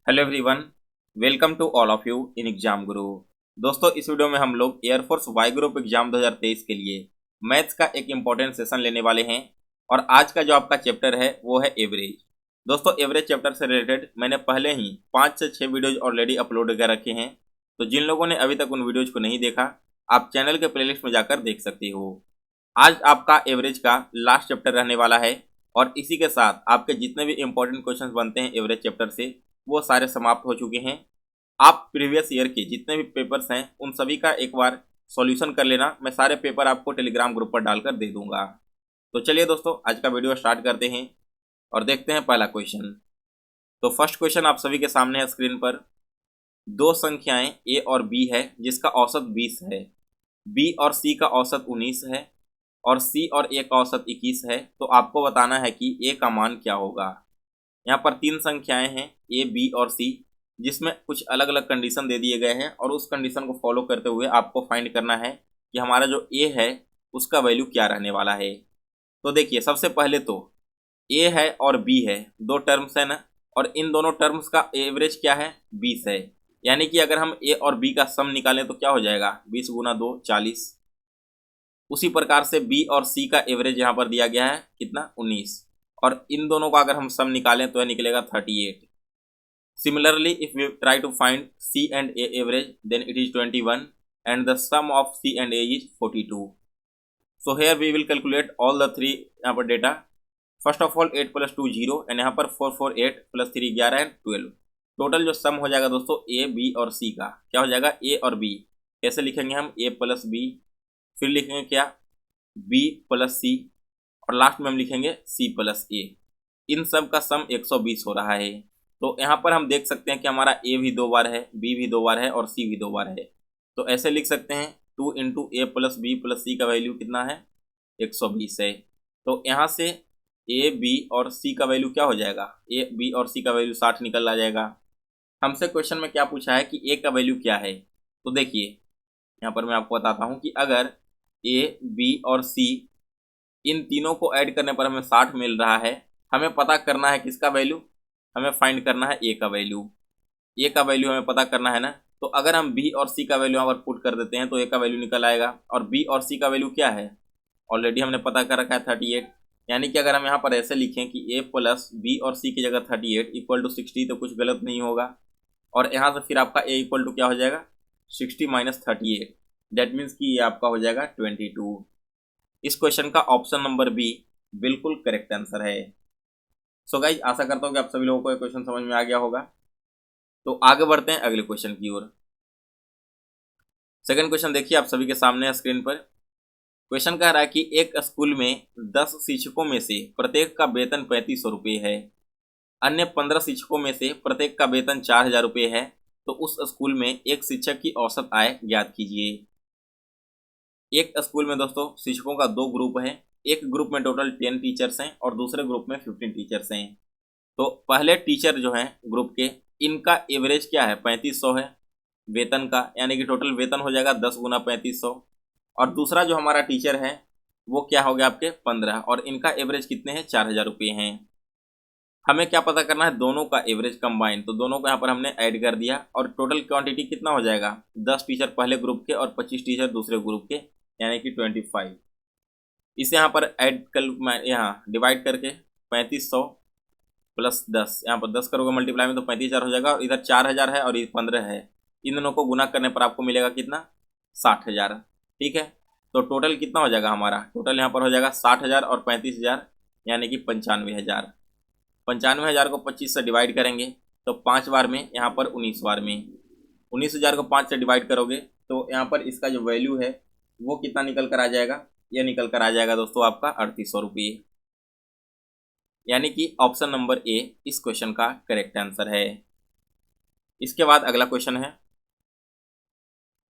Hello everyone, welcome to all of you in exam Guru. दोस्तों, इस video में हम लोग एयरफोर्स वाई ग्रुप एग्जाम 2023 के लिए मैथ्स का एक इम्पॉर्टेंट सेशन लेने वाले हैं। और आज का जो आपका चैप्टर है वो है एवरेज। दोस्तों, एवरेज चैप्टर से रिलेटेड मैंने पहले ही 5 से 6 वीडियोज ऑलरेडी अपलोड कर रखे हैं। तो जिन लोगों ने अभी तक उन वीडियोज को नहीं देखा, आप चैनल के प्लेलिस्ट में जाकर देख सकते हो। आज आपका एवरेज का लास्ट चैप्टर रहने वाला है और इसी के साथ आपके जितने भी इंपॉर्टेंट क्वेश्चंस बनते हैं एवरेज चैप्टर से वो सारे समाप्त हो चुके हैं। आप प्रीवियस ईयर के जितने भी पेपर्स हैं उन सभी का एक बार सॉल्यूशन कर लेना। मैं सारे पेपर आपको टेलीग्राम ग्रुप पर डालकर दे दूंगा। तो चलिए दोस्तों, आज का वीडियो स्टार्ट करते हैं और देखते हैं पहला क्वेश्चन। तो फर्स्ट क्वेश्चन आप सभी के सामने है स्क्रीन पर। दो संख्याएं ए और बी है जिसका औसत 20 है। बी और सी का औसत 19 है और सी और ए का औसत 21 है। तो आपको बताना है कि ए का मान क्या होगा। यहाँ पर तीन संख्याएं हैं ए, बी और सी, जिसमें कुछ अलग अलग कंडीशन दे दिए गए हैं और उस कंडीशन को फॉलो करते हुए आपको फाइंड करना है कि हमारा जो ए है उसका वैल्यू क्या रहने वाला है। तो देखिए, सबसे पहले तो ए है और बी है, दो टर्म्स है ना, और इन दोनों टर्म्स का एवरेज क्या है, 20 है। यानी कि अगर हम ए और बी का सम निकालें तो क्या हो जाएगा, 20 गुना 2 40। उसी प्रकार से बी और सी का एवरेज यहाँ पर दिया गया है कितना, 19, और इन दोनों का अगर हम सम निकालें तो यह निकलेगा 38। Similarly, if we try to find C and A average then it is 21 and the sum of C and A is 42। So here we will calculate all the three यहाँ पर data. First of all 8 + 2 0 and यहाँ पर 4 4 8 + 3 11 and 12। Total जो सम हो जाएगा दोस्तों ए, B और सी का, क्या हो जाएगा, ए और बी। कैसे लिखेंगे हम, ए + बी, फिर लिखेंगे क्या, बी + सी, और लास्ट में हम लिखेंगे सी + ए। इन सब का सम 120 हो रहा है। तो यहाँ पर हम देख सकते हैं कि हमारा ए भी 2 बार है, बी भी 2 बार है और सी भी 2 बार है। तो ऐसे लिख सकते हैं 2 × ए + बी + सी का वैल्यू कितना है, 120 है। तो यहाँ से ए, बी और सी का वैल्यू क्या हो जाएगा, ए, बी और सी का वैल्यू 60 निकल आ जाएगा। हमसे क्वेश्चन में क्या पूछा है कि ए का वैल्यू क्या है। तो देखिए, यहाँ पर मैं आपको बताता हूँ कि अगर ए, बी और सी इन तीनों को ऐड करने पर हमें 60 मिल रहा है। हमें पता करना है किसका वैल्यू, हमें फाइंड करना है ए का वैल्यू। ए का वैल्यू हमें पता करना है ना। तो अगर हम बी और सी का वैल्यू यहाँ पर पुट कर देते हैं तो ए का वैल्यू निकल आएगा। और बी और सी का वैल्यू क्या है, ऑलरेडी हमने पता कर रखा है 38। यानी कि अगर हम यहाँ पर ऐसे लिखें कि ए + बी और सी की जगह 38 = 60 तो कुछ गलत नहीं होगा। और यहाँ से फिर आपका ए इक्वल टू क्या हो जाएगा, 60 - 38। डेट मीन्स कि ये आपका हो जाएगा 22। इस क्वेश्चन का ऑप्शन नंबर बी बिल्कुल करेक्ट आंसर है। सो गाइज, आशा करता हूँ कि आप सभी लोगों को ये क्वेश्चन समझ में आ गया होगा। तो आगे बढ़ते हैं अगले क्वेश्चन की ओर। सेकंड क्वेश्चन देखिए आप सभी के सामने है स्क्रीन पर। क्वेश्चन कह रहा है कि एक स्कूल में 10 शिक्षकों में से प्रत्येक का वेतन 3500 रुपये है। अन्य 15 शिक्षकों में से प्रत्येक का वेतन 4000 रुपये है। तो उस स्कूल में एक शिक्षक की औसत आय ज्ञात कीजिए। एक स्कूल में दोस्तों शिक्षकों का 2 ग्रुप है। एक ग्रुप में टोटल 10 टीचर्स हैं और दूसरे ग्रुप में 15 टीचर्स हैं। तो पहले टीचर जो हैं ग्रुप के, इनका एवरेज क्या है, 3500 है वेतन का, यानी कि टोटल वेतन हो जाएगा 10 × 3500। और दूसरा जो हमारा टीचर है वो क्या हो गया आपके 15, और इनका एवरेज कितने हैं, 4000 रुपये हैं। हमें क्या पता करना है, दोनों का एवरेज कंबाइन। तो दोनों को यहाँ पर हमने ऐड कर दिया और टोटल क्वांटिटी कितना हो जाएगा, 10 टीचर पहले ग्रुप के और 25 टीचर दूसरे ग्रुप के, यानी कि 25। इसे यहाँ पर ऐड कर, यहाँ डिवाइड करके 3500 + 10, यहाँ पर 10 करोगे मल्टीप्लाई में तो 35,000 हो जाएगा। और इधर 4000 है और ये 15 है, इन दोनों को गुना करने पर आपको मिलेगा कितना, 60,000। ठीक है, तो टोटल कितना हो जाएगा हमारा, टोटल यहाँ पर हो जाएगा 60,000 और 35,000, यानी कि 95,000। 95,000 को 25 से डिवाइड करेंगे तो 5 बार में, यहाँ पर 19 बार में। 19,000 को 5 से डिवाइड करोगे तो यहाँ पर इसका जो वैल्यू है वो कितना निकल कर आ जाएगा, ये निकल कर आ जाएगा दोस्तों आपका 3800 रुपये। यानी कि ऑप्शन नंबर ए इस क्वेश्चन का करेक्ट आंसर है। इसके बाद अगला क्वेश्चन है,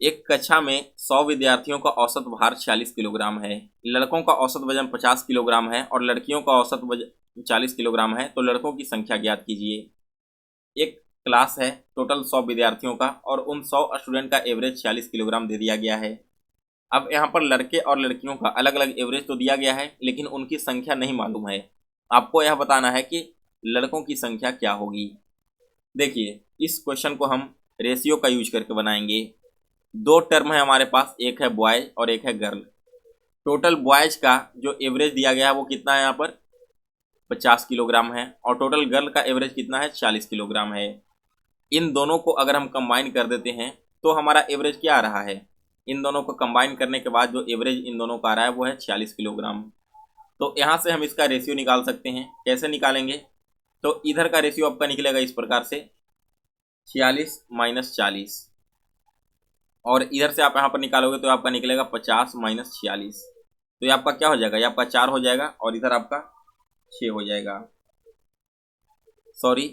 एक कक्षा में 100 विद्यार्थियों का औसत भार 46 किलोग्राम है। लड़कों का औसत वजन 50 किलोग्राम है और लड़कियों का औसत वजन 40 किलोग्राम है। तो लड़कों की संख्या ज्ञात कीजिए। एक क्लास है, टोटल 100 विद्यार्थियों का, और उन 100 स्टूडेंट का एवरेज 46 किलोग्राम दे दिया गया है। अब यहाँ पर लड़के और लड़कियों का अलग अलग एवरेज तो दिया गया है, लेकिन उनकी संख्या नहीं मालूम है। आपको यह बताना है कि लड़कों की संख्या क्या होगी। देखिए इस क्वेश्चन को हम रेशियो का यूज करके बनाएंगे। दो टर्म है हमारे पास, एक है बॉयज और एक है गर्ल। टोटल बॉयज का जो एवरेज दिया गया है वो कितना है, यहाँ पर 50 किलोग्राम है, और टोटल गर्ल का एवरेज कितना है, 40 किलोग्राम है। इन दोनों को अगर हम कंबाइन कर देते हैं तो हमारा एवरेज क्या आ रहा है, इन दोनों को कंबाइन करने के बाद जो एवरेज इन दोनों का आ रहा है वो है 46 किलोग्राम। तो यहाँ से हम इसका रेशियो निकाल सकते हैं। कैसे निकालेंगे, तो इधर का रेशियो आपका निकलेगा इस प्रकार से 46 माइनस 40, और इधर से आप यहाँ पर निकालोगे तो आपका निकलेगा 50 माइनस 46। तो ये आपका क्या हो जाएगा, ये आपका 4 हो जाएगा और इधर आपका 6 हो जाएगा, सॉरी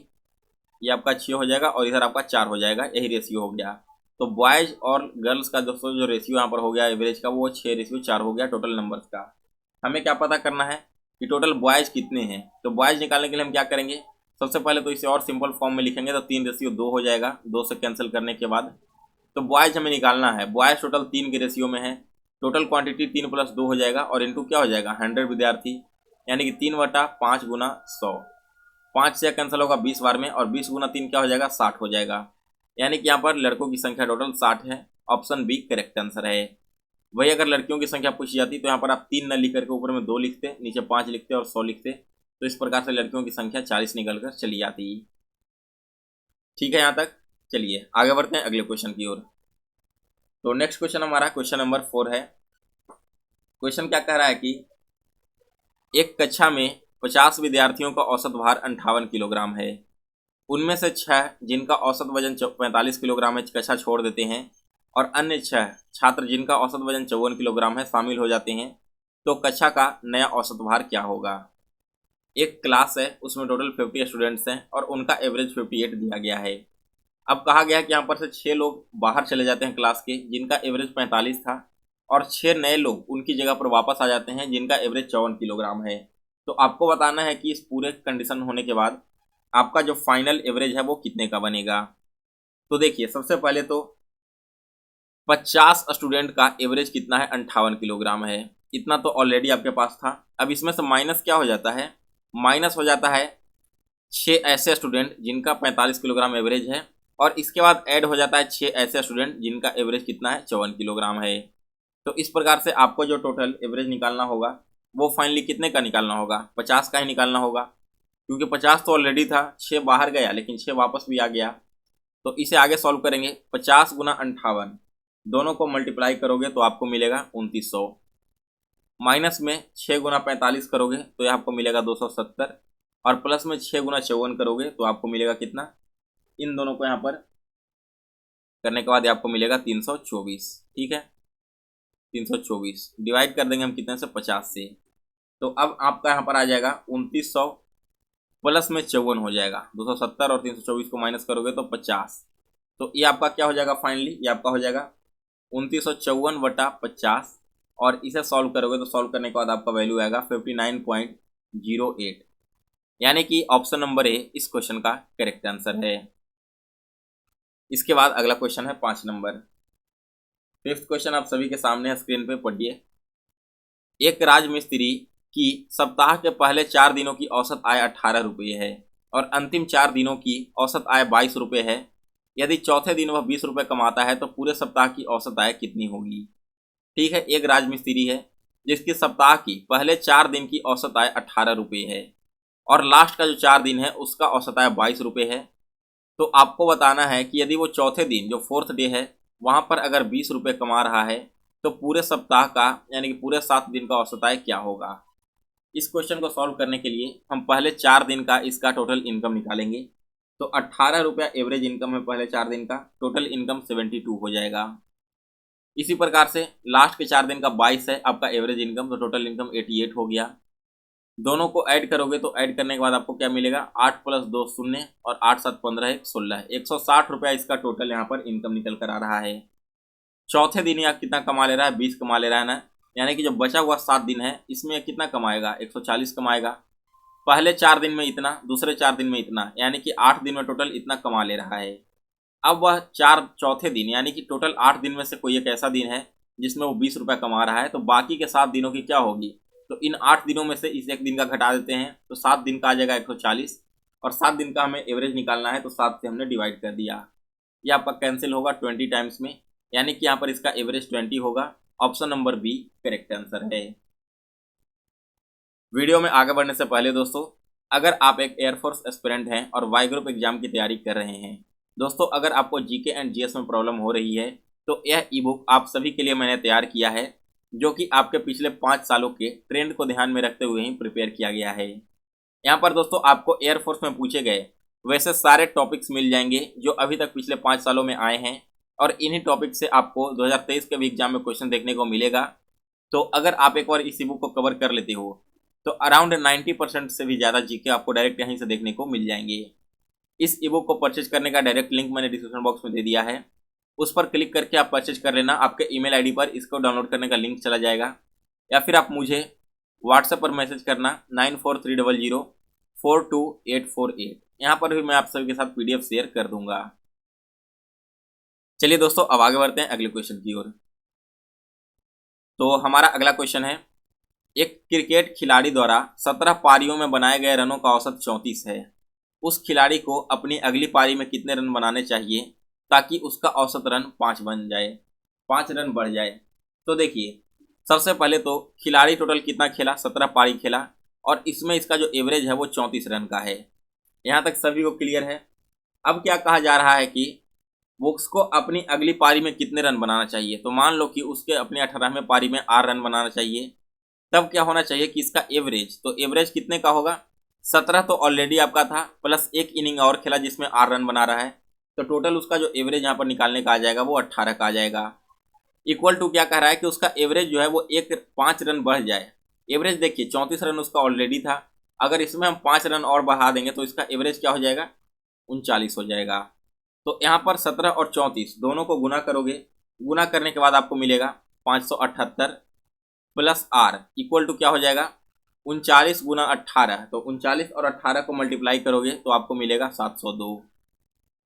ये आपका 6 हो जाएगा और इधर आपका 4 हो जाएगा। यही रेशियो हो गया। तो बॉयज़ और गर्ल्स का दोस्तों जो रेशियो यहाँ पर हो गया एवरेज का, वो 6:4 हो गया टोटल नंबर्स का। हमें क्या पता करना है कि टोटल बॉयज़ कितने हैं। तो बॉयज़ निकालने के लिए हम क्या करेंगे, सबसे पहले तो इसे और सिंपल फॉर्म में लिखेंगे तो 3:2 हो जाएगा, 2 से कैंसिल करने के बाद। तो बॉयज़ हमें निकालना है, बॉयज़ टोटल 3 के रेशियो में है। टोटल क्वांटिटी 3 + 2 हो जाएगा और इंटू क्या हो जाएगा 100 विद्यार्थी, यानी कि 3/5 × 100। 5 से कैंसिल होगा 20 बार में, और 20 × 3 क्या हो जाएगा 60 हो जाएगा। यानी कि यहाँ पर लड़कों की संख्या टोटल 60 है। ऑप्शन बी करेक्ट आंसर है। वही अगर लड़कियों की संख्या पूछी जाती तो यहाँ पर आप 3 न लिख करके ऊपर में 2 लिखते, नीचे 5 लिखते और 100 लिखते, तो इस प्रकार से लड़कियों की संख्या 40 निकल कर चली जाती। ठीक है यहाँ तक। चलिए आगे बढ़ते हैं अगले क्वेश्चन की ओर। तो नेक्स्ट क्वेश्चन हमारा क्वेश्चन नंबर 4 है। क्वेश्चन क्या कह रहा है कि एक कक्षा में 50 विद्यार्थियों का औसत भार 58 किलोग्राम है। उनमें से 6 जिनका औसत वजन 45 किलोग्राम है कक्षा छोड़ देते हैं, और अन्य 6 छात्र जिनका औसत वजन 54 किलोग्राम है शामिल हो जाते हैं। तो कक्षा का नया औसत भार क्या होगा। एक क्लास है, उसमें टोटल 50 स्टूडेंट्स हैं और उनका एवरेज 58 दिया गया है। अब कहा गया है कि यहाँ पर से 6 लोग बाहर चले जाते हैं क्लास के जिनका एवरेज 45 था, और 6 नए लोग उनकी जगह पर वापस आ जाते हैं जिनका एवरेज 54 किलोग्राम है। तो आपको बताना है कि इस पूरे कंडीशन होने के बाद आपका जो फाइनल एवरेज है वो कितने का बनेगा। तो देखिए सबसे पहले तो 50 स्टूडेंट का एवरेज कितना है 58 किलोग्राम है, इतना तो ऑलरेडी आपके पास था। अब इसमें से माइनस क्या हो जाता है, माइनस हो जाता है 6 ऐसे स्टूडेंट जिनका 45 किलोग्राम एवरेज है, और इसके बाद ऐड हो जाता है 6 ऐसे स्टूडेंट जिनका एवरेज कितना है 54 किलोग्राम है। तो इस प्रकार से आपको जो टोटल एवरेज निकालना होगा वो फाइनली कितने का निकालना होगा, 50 का ही निकालना होगा, क्योंकि 50 तो ऑलरेडी था, 6 बाहर गया लेकिन 6 वापस भी आ गया। तो इसे आगे सॉल्व करेंगे, 50 × 58 दोनों को मल्टीप्लाई करोगे तो आपको मिलेगा 2900, माइनस में 6 × 45 करोगे तो यह आपको मिलेगा 270, और प्लस में 6 × 54 करोगे तो आपको मिलेगा कितना, इन दोनों को यहाँ पर करने के बाद आपको मिलेगा 324। ठीक है, 324 डिवाइड कर देंगे हम कितने से, 50 से। तो अब आपका यहाँ पर आ जाएगा 2900 प्लस में 54 हो जाएगा, 270 और 324 को माइनस करोगे तो 50। तो ये आपका क्या हो जाएगा फाइनली, ये आपका हो जाएगा 2954/50, और इसे सॉल्व करोगे तो सॉल्व करने के बाद आपका वैल्यू आएगा 59.08, यानी कि ऑप्शन नंबर ए इस क्वेश्चन का करेक्ट आंसर है। इसके बाद अगला क्वेश्चन है 5 नंबर। 5th क्वेश्चन आप सभी के सामने स्क्रीन पे पढ़िए। एक राजमिस्त्री की सप्ताह के पहले 4 दिनों की औसत आय 18 रुपये है और अंतिम 4 दिनों की औसत आय 22 रुपये है। यदि चौथे दिन वह 20 रुपये कमाता है तो पूरे सप्ताह की औसत आय कितनी होगी। ठीक है, एक राजमिस्त्री है जिसकी सप्ताह की पहले 4 दिन की औसत आय 18 रुपये है और लास्ट का जो 4 दिन है उसका औसत आय 22 रुपये है। तो आपको बताना है कि यदि वो चौथे दिन जो 4th डे है वहाँ पर अगर 20 रुपये कमा रहा है तो पूरे सप्ताह का यानी कि पूरे 7 दिन का औसत आय क्या होगा। इस क्वेश्चन को सॉल्व करने के लिए हम पहले 4 दिन का इसका टोटल इनकम निकालेंगे। तो 18 रुपया एवरेज इनकम है पहले 4 दिन का, टोटल इनकम 72 हो जाएगा। इसी प्रकार से लास्ट के 4 दिन का 22 है आपका एवरेज इनकम, तो टोटल इनकम 88 हो गया। दोनों को ऐड करोगे तो ऐड करने के बाद आपको क्या मिलेगा, 8 + 2 0 और 8 7 15 1 16, 160 रुपया इसका टोटल यहाँ पर इनकम निकल कर आ रहा है। चौथे दिन या कितना कमा ले रहा है, 20 कमा ले रहा है ना, यानी कि जो बचा हुआ 7 दिन है इसमें कितना कमाएगा, 140 कमाएगा। पहले 4 दिन में इतना, दूसरे 4 दिन में इतना, यानी कि 8 दिन में टोटल इतना कमा ले रहा है। अब वह चौथे दिन यानी कि टोटल 8 दिन में से कोई एक ऐसा दिन है जिसमें वो 20 रुपया कमा रहा है, तो बाकी के 7 दिनों की क्या होगी। तो इन 8 दिनों में से इस एक दिन का घटा देते हैं तो 7 दिन का आ जाएगा 140, और 7 दिन का हमें एवरेज निकालना है, तो 7 से हमने डिवाइड कर दिया। ये आपका कैंसिल होगा 20 टाइम्स में, यानी कि यहाँ पर इसका एवरेज 20 होगा। Option number B correct answer है। वीडियो में आगे बढ़ने से पहले दोस्तों, अगर आप एक एयरफोर्स एस्पिरेंट हैं और वाई ग्रुप एग्जाम की तैयारी कर रहे हैं, दोस्तों अगर आपको जीके एंड जीएस में प्रॉब्लम हो रही है तो यह ई बुक आप सभी के लिए मैंने तैयार किया है, जो कि आपके पिछले 5 सालों के ट्रेंड को ध्यान में रखते हुए ही प्रिपेयर किया गया है। यहाँ पर दोस्तों आपको एयरफोर्स में पूछे गए वैसे सारे टॉपिक्स मिल जाएंगे जो अभी तक पिछले 5 सालों में आए हैं, और इन्हीं टॉपिक से आपको 2023 के भी एग्जाम में क्वेश्चन देखने को मिलेगा। तो अगर आप एक बार इस ई बुक को कवर कर लेते हो तो अराउंड 90% से भी ज़्यादा जीके आपको डायरेक्ट यहीं से देखने को मिल जाएंगे। इस ई बुक को परचेज करने का डायरेक्ट लिंक मैंने डिस्क्रिप्शन बॉक्स में दे दिया है, उस पर क्लिक करके आप परचेज कर लेना। आपके ईमेल आईडी पर इसको डाउनलोड करने का लिंक चला जाएगा, या फिर आप मुझे व्हाट्सएप पर मैसेज करना 9430042848। यहाँ पर भी मैं आप सभी के साथ PDF शेयर कर दूंगा। चलिए दोस्तों अब आगे बढ़ते हैं अगले क्वेश्चन की ओर। तो हमारा अगला क्वेश्चन है, एक क्रिकेट खिलाड़ी द्वारा 17 पारियों में बनाए गए रनों का औसत 34 है। उस खिलाड़ी को अपनी अगली पारी में कितने रन बनाने चाहिए ताकि उसका औसत रन 5 बन जाए, 5 रन बढ़ जाए। तो देखिए, सबसे पहले तो खिलाड़ी टोटल कितना खेला, 17 पारी खेला, और इसमें इसका जो एवरेज है वो 34 रन का है। यहाँ तक सभी को क्लियर है। अब क्या कहा जा रहा है कि वो उसको अपनी अगली पारी में कितने रन बनाना चाहिए। तो मान लो कि उसके अपनी 18वें पारी में 8 रन बनाना चाहिए, तब क्या होना चाहिए कि इसका एवरेज, तो एवरेज कितने का होगा, 17 तो ऑलरेडी आपका था, प्लस एक इनिंग और खेला जिसमें 8 रन बना रहा है, तो टोटल उसका जो एवरेज यहाँ पर निकालने का आ जाएगा वो 18 का आ जाएगा। इक्वल टू क्या कह रहा है कि उसका एवरेज जो है वो 5 रन बढ़ जाए। एवरेज देखिए 34 रन उसका ऑलरेडी था, अगर इसमें हम 5 रन और बढ़ा देंगे तो इसका एवरेज क्या हो जाएगा, 39 हो जाएगा। तो यहाँ पर 17 और 34 दोनों को गुना करोगे, गुना करने के बाद आपको मिलेगा 578 प्लस आर इक्वल टू क्या हो जाएगा, 39 गुना 18। तो 39 और 18 को मल्टीप्लाई करोगे तो आपको मिलेगा 702।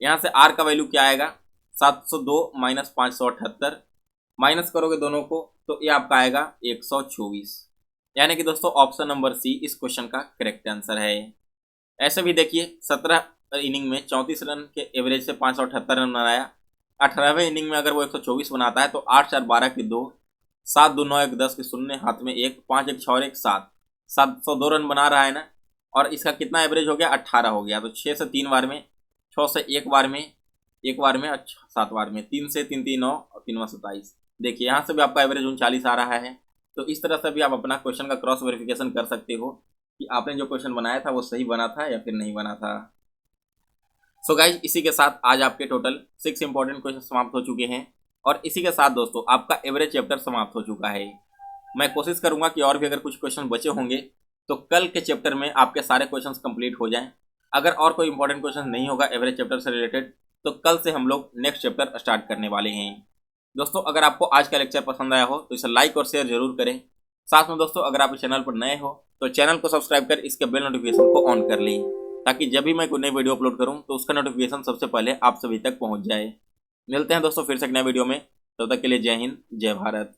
यहाँ से आर का वैल्यू क्या आएगा, 702 माइनस 578, माइनस करोगे दोनों को तो ये आपका आएगा 124। यानी कि दोस्तों ऑप्शन नंबर सी इस क्वेश्चन का करेक्ट आंसर है। ऐसे भी देखिए 17 इनिंग में 34 रन के एवरेज से 578 रन बनाया, 18वें इनिंग में अगर वो 124 बनाता है तो 8 4 12 की 2, 7 2 9 1 10 के 0, हाथ में 1, 5 1 6 1 7, 702 रन बना रहा है ना। और इसका कितना एवरेज हो गया, 18 हो गया। तो 6 से 3 बार में, 6 से 1 बार में, 1 बार में, 7 बार में, 3 से 3 3 9 और 3 27। देखिए यहाँ से भी आपका एवरेज 39 आ रहा है। तो इस तरह से भी आप अपना क्वेश्चन का क्रॉस वेरिफिकेशन कर सकते हो कि आपने जो क्वेश्चन बनाया था वो सही बना था या फिर नहीं बना था। सो गाइज, इसी के साथ आज आपके टोटल 6 इंपॉर्टेंट क्वेश्चन समाप्त हो चुके हैं, और इसी के साथ दोस्तों आपका एवरेज चैप्टर समाप्त हो चुका है। मैं कोशिश करूंगा कि और भी अगर कुछ क्वेश्चन बचे होंगे तो कल के चैप्टर में आपके सारे क्वेश्चंस कंप्लीट हो जाएं। अगर और कोई इंपॉर्टेंट क्वेश्चन नहीं होगा एवरेज चैप्टर से रिलेटेड तो कल से हम लोग नेक्स्ट चैप्टर स्टार्ट करने वाले हैं। दोस्तों अगर आपको आज का लेक्चर पसंद आया हो तो इसे लाइक और शेयर जरूर करें। साथ में दोस्तों अगर आप इस चैनल पर नए हो तो चैनल को सब्सक्राइब कर इसके बेल नोटिफिकेशन को ऑन कर लें, ताकि जब भी मैं कोई नई वीडियो अपलोड करूं तो उसका नोटिफिकेशन सबसे पहले आप सभी तक पहुंच जाए। मिलते हैं दोस्तों फिर से एक नए वीडियो में, तब तक के लिए जय हिंद, जय भारत।